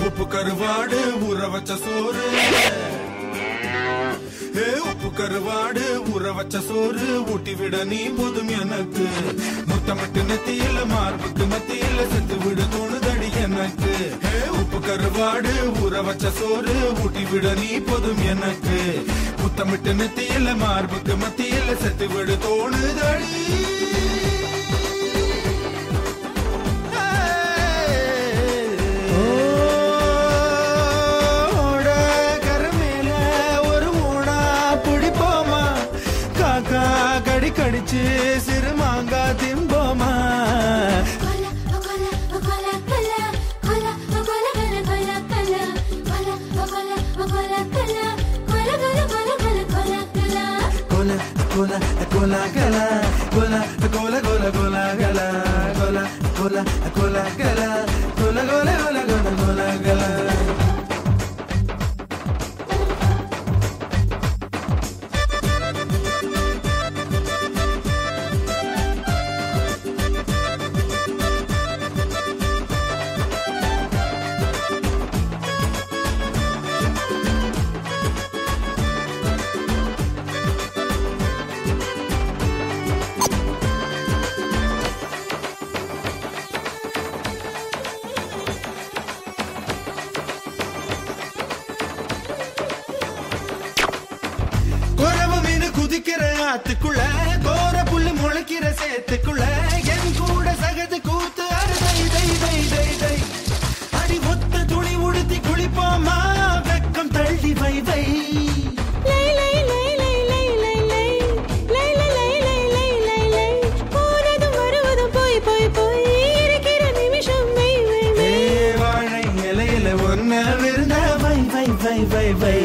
உப்பு கருவாடு ஊற வச்ச சோறு உப்பு கருவாடு ஊற வச்ச சோறு ஊட்டி விட நீ போதும் எனக்கு முத்தமிட்டு நெத்தியில மார்புக்கு மத்தியில செத்து விட தோணுதடி எனக்கு உப்பு கருவாடு ஊற வச்ச சோறு ஊட்டி விட நீ போதும் எனக்கு முத்தமிட்டு நெத்தியில மார்புக்கு மத்தியில செத்து விட தோணுதடி கடிச்சு சிறுமாங்கா திம்போமா கோல கோல கல கோல கோல கோல கோல கல கோல கோல கோல கல கோல கோல கோல கோல கோல கல ஆத்துக்குள்ள கோர புல்லு முளைக்கிற சேத்துக்குள்ள என் கூட சகது கூத்து அடி மொத்த துணி உடுத்தி குளிப்போமா வெக்கம் தள்ளி வை வை போனதும் வருவதும் போய் போய் போய் இருக்கிற நிமிஷம் வாழை இலையில ஒன்ன விருந்த வை வை வை வை வை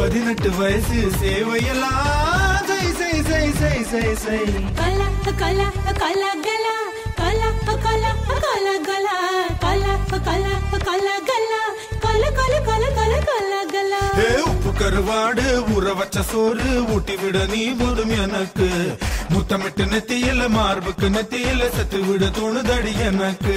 18 வயசு சேவையெல்லாம் உப்பு கருவாடு ஊற வச்ச சோறு ஊட்டி விட நீ போதும் எனக்கு முத்தமிட்டு நெத்தியில மார்புக்கு நெத்தியில செத்து விட தோணுதடி எனக்கு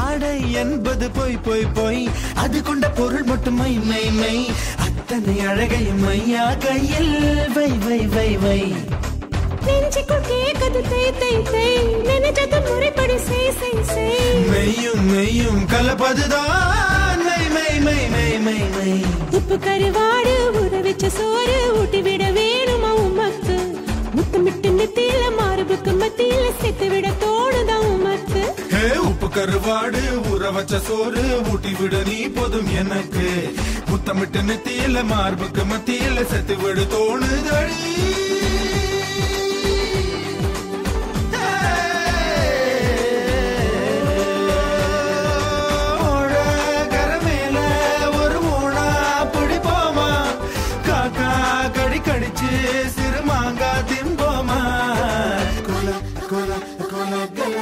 ஆடை என்பது போய் போய் போய் அது கொண்ட பொருள் மட்டுமை மை மை அத்தனை அழகையும் மையா கையில் வை வை வை வை நெஞ்சுக்குள் கேட்கது தை தை தை நினைச்சது முறைப்படி செய் செய் செய் மெய்யும் மெய்யும் கலப்பதுதான் மை மை மை மை மை மை உப்பு கருவாடு ஊற வச்ச சோறு ஊட்டி விட வேணுமா உமக்கு முத்தமிட்டு நெத்தியில மார்புக்கு மத்தியில செத்து விட தோணுதா உமக்கு உப்பு கருவாடு ஊற வச்ச சோறு ஊட்டி விட நீ போதும் எனக்கு முத்தமிட்டு நெத்தியில மார்புக்கு மத்தியில செத்து விட தோணுதடி கடிச்சு சிறுமாங்கா திம்போமா கோல கோல கோல கல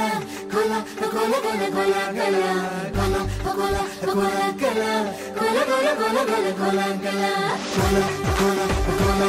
கோல கோல கோல கோல கல கோல கோல கோல கல கோல கோல கோல கோல கோல கல கோல கோல கோல